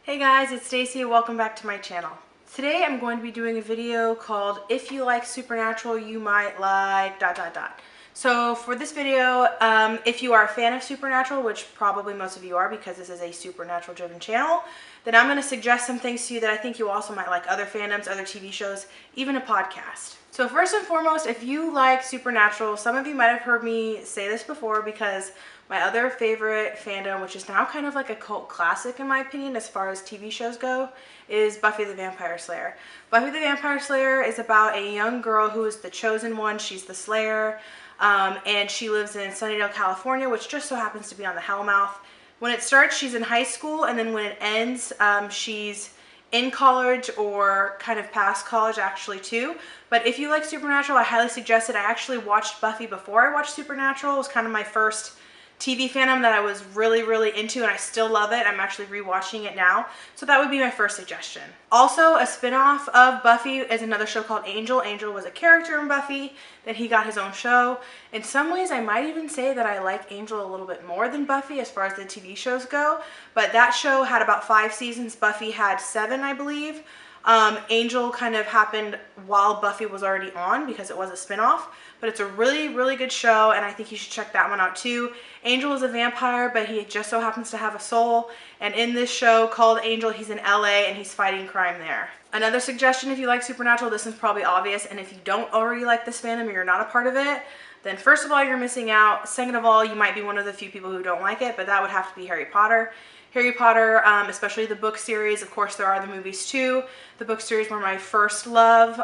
Hey guys, it's Stacy. Welcome back to my channel. Today I'm going to be doing a video called If You Like Supernatural, You Might Like ... So for this video, if you are a fan of Supernatural, which probably most of you are because this is a Supernatural driven channel, then I'm going to suggest some things to you that I think you also might like, other fandoms, other TV shows, even a podcast. So first and foremost, if you like Supernatural, some of you might have heard me say this before because my other favorite fandom, which is now kind of like a cult classic in my opinion as far as TV shows go, is Buffy the Vampire Slayer. Buffy the Vampire Slayer is about a young girl who is the chosen one. She's the Slayer, and she lives in Sunnydale, California, which just so happens to be on the Hellmouth. When it starts, she's in high school, and then when it ends, she's in college or kind of past college actually too. But if you like Supernatural, I highly suggest it. I actually watched Buffy before I watched Supernatural. It was kind of my first TV fandom that I was really into, and I still love it. I'm actually rewatching it now. So that would be my first suggestion. Also, a spin-off of Buffy is another show called Angel. Angel was a character in Buffy, then he got his own show. In some ways, I might even say that I like Angel a little bit more than Buffy as far as the TV shows go, but that show had about 5 seasons. Buffy had 7, I believe. Angel kind of happened while Buffy was already on because it was a spin-off, but it's a really good show, and I think you should check that one out too. Angel is a vampire, but he just so happens to have a soul, and in this show called Angel, he's in LA and he's fighting crime there. Another suggestion, if you like Supernatural, this is probably obvious, and if you don't already like this fandom or you're not a part of it, then first of all, you're missing out. Second of all, you might be one of the few people who don't like it, but that would have to be Harry Potter. Harry Potter, especially the book series. Of course, there are the movies too. The book series were my first love.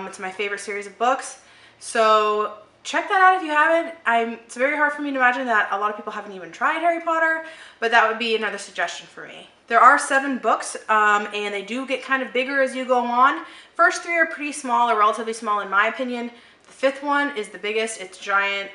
It's my favorite series of books. So check that out if you haven't. It's very hard for me to imagine that a lot of people haven't even tried Harry Potter, but that would be another suggestion for me. There are 7 books, and they do get kind of bigger as you go on. First 3 are pretty small, or relatively small in my opinion. The 5th one is the biggest. It's giant,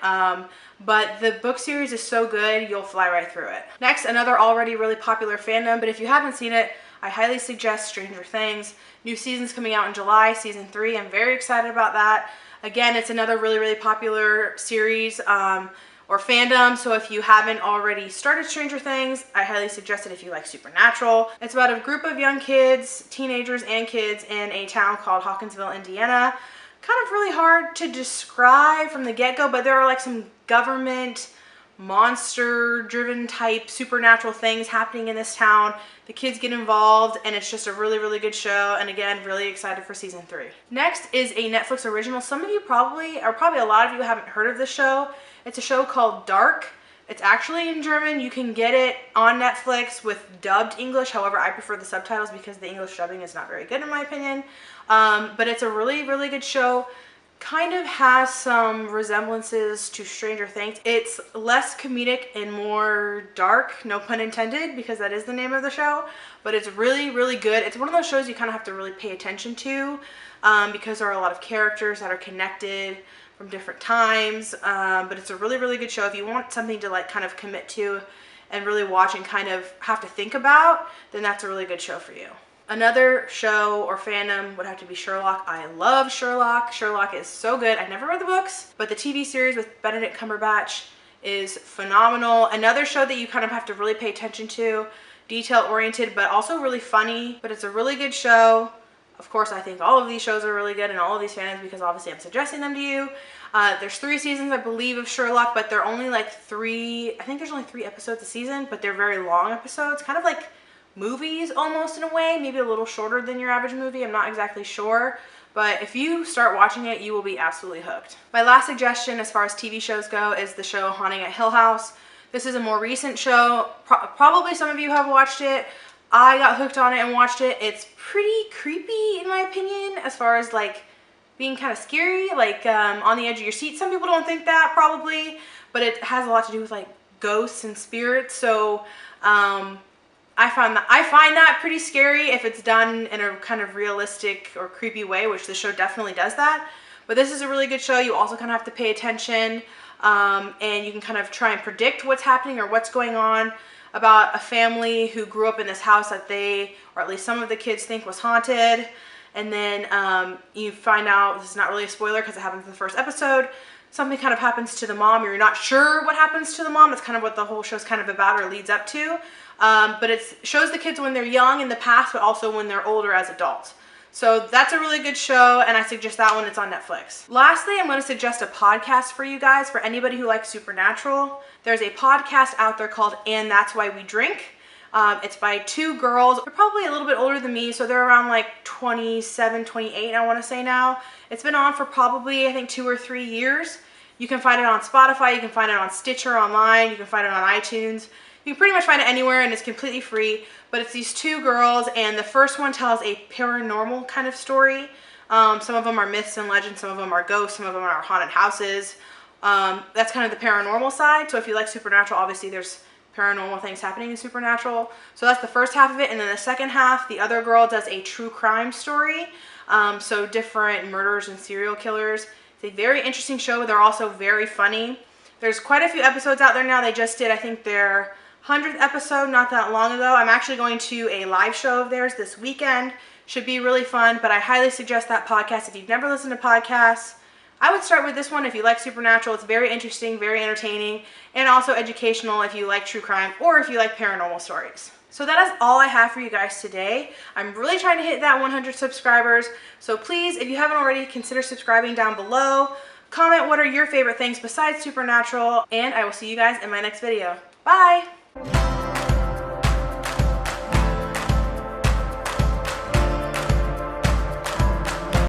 but the book series is so good, you'll fly right through it. Next, another already really popular fandom, but if you haven't seen it, I highly suggest Stranger Things. New season's coming out in July, season 3. I'm very excited about that. Again, it's another really popular series or fandom, so if you haven't already started Stranger Things, I highly suggest it if you like Supernatural. It's about a group of young kids, teenagers and kids, in a town called Hawkinsville, Indiana. Kind of really hard to describe from the get-go, but there are like some government monster-driven type supernatural things happening in this town. The kids get involved, and it's just a really good show, and again, really excited for season 3. Next is a Netflix original. Some of you probably a lot of you haven't heard of this show. It's a show called Dark. It's actually in German. You can get it on Netflix with dubbed English. However, I prefer the subtitles because the English dubbing is not very good in my opinion. But it's a really good show. Kind of has some resemblances to Stranger Things. It's less comedic and more dark, no pun intended, because that is the name of the show. But it's really good. It's one of those shows you kind of have to really pay attention to because there are a lot of characters that are connected from different times, but it's a really good show. If you want something to like kind of commit to and really watch and kind of have to think about, then that's a really good show for you. Another show or fandom would have to be Sherlock. I love Sherlock. Sherlock is so good. I never read the books, but the TV series with Benedict Cumberbatch is phenomenal. Another show that you kind of have to really pay attention to, detail oriented, but also really funny, but it's a really good show. Of course, I think all of these shows are really good and all of these fandoms because obviously I'm suggesting them to you. There's 3 seasons, I believe, of Sherlock, but they're only like 3, I think there's only 3 episodes a season, but they're very long episodes, kind of like movies almost in a way, maybe a little shorter than your average movie. I'm not exactly sure, but if you start watching it, you will be absolutely hooked. My last suggestion as far as TV shows go is the show Haunting at Hill House. This is a more recent show. Probably some of you have watched it. I got hooked on it and watched it. It's pretty creepy in my opinion as far as like being kind of scary, like on the edge of your seat. Some people don't think that probably, but it has a lot to do with like ghosts and spirits. So I find that pretty scary if it's done in a kind of realistic or creepy way, which the show definitely does that. But this is a really good show. You also kind of have to pay attention, and you can kind of try and predict what's happening or what's going on, about a family who grew up in this house that they, or at least some of the kids, think was haunted. And then you find out, this is not really a spoiler because it happens in the first episode, something kind of happens to the mom, or you're not sure what happens to the mom. That's kind of what the whole show's kind of about or leads up to. But it shows the kids when they're young in the past, but also when they're older as adults. So that's a really good show, and I suggest that one. It's on Netflix. Lastly, I'm going to suggest a podcast for you guys, for anybody who likes Supernatural. There's a podcast out there called And That's Why We Drink. It's by two girls. They're probably a little bit older than me, so they're around like 27, 28, I want to say now. It's been on for probably, I think, 2 or 3 years. You can find it on Spotify, you can find it on Stitcher online, you can find it on iTunes. You can pretty much find it anywhere, and it's completely free. But it's these two girls, and the first one tells a paranormal kind of story. Some of them are myths and legends, some of them are ghosts, some of them are haunted houses. That's kind of the paranormal side. So if you like Supernatural, obviously there's paranormal things happening in Supernatural. So that's the first half of it. And then the second half, the other girl does a true crime story. So different murderers and serial killers. It's a very interesting show. They're also very funny. There's quite a few episodes out there now. They just did, I think, their 100th episode not that long ago. I'm actually going to a live show of theirs this weekend. Should be really fun, but I highly suggest that podcast. If you've never listened to podcasts, I would start with this one if you like Supernatural. It's very interesting, very entertaining, and also educational if you like true crime or if you like paranormal stories. So that is all I have for you guys today. I'm really trying to hit that 100 subscribers. So please, if you haven't already, consider subscribing down below. Comment what are your favorite things besides Supernatural, and I will see you guys in my next video. Bye!